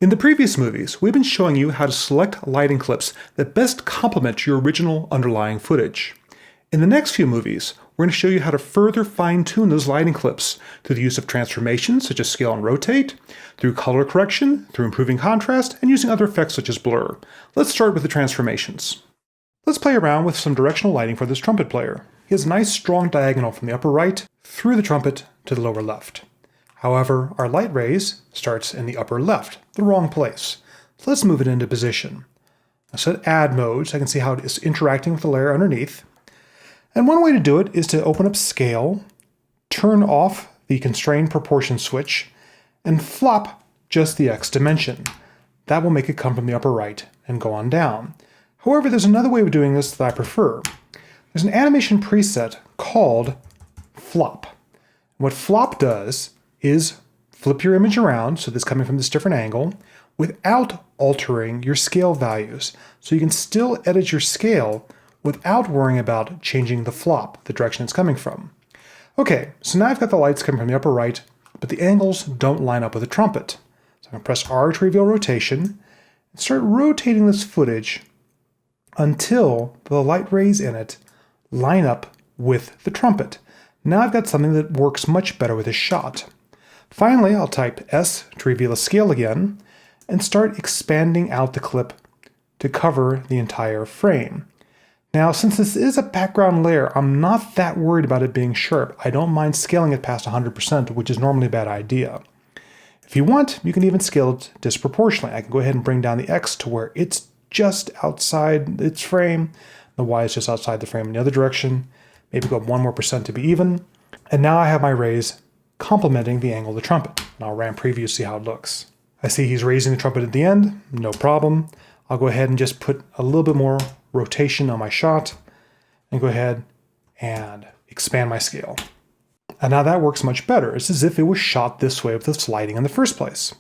In the previous movies, we've been showing you how to select lighting clips that best complement your original underlying footage. In the next few movies, we're going to show you how to further fine-tune those lighting clips through the use of transformations such as scale and rotate, through color correction, through improving contrast, and using other effects such as blur. Let's start with the transformations. Let's play around with some directional lighting for this trumpet player. He has a nice strong diagonal from the upper right through the trumpet to the lower left. However, our light rays starts in the upper left, the wrong place. So let's move it into position. I set add mode so I can see how it is interacting with the layer underneath. And one way to do it is to open up scale, turn off the constrain proportion switch, and flop just the X dimension. That will make it come from the upper right and go on down. However, there's another way of doing this that I prefer. There's an animation preset called flop. What flop does is flip your image around, so this is coming from this different angle, without altering your scale values. So you can still edit your scale without worrying about changing the flop, the direction it's coming from. Okay, so now I've got the lights coming from the upper right, but the angles don't line up with the trumpet. So I'm going to press R to reveal rotation, and start rotating this footage until the light rays in it line up with the trumpet. Now I've got something that works much better with this shot. Finally, I'll type S to reveal a scale again, and start expanding out the clip to cover the entire frame. Now, since this is a background layer, I'm not that worried about it being sharp. I don't mind scaling it past 100%, which is normally a bad idea. If you want, you can even scale it disproportionately. I can go ahead and bring down the X to where it's just outside its frame. The Y is just outside the frame in the other direction. Maybe go up 1 more percent to be even. And now I have my rays complementing the angle of the trumpet. And I'll ram preview to see how it looks. I see he's raising the trumpet at the end, no problem. I'll go ahead and just put a little bit more rotation on my shot and go ahead and expand my scale. And now that works much better. It's as if it was shot this way with this lighting in the first place.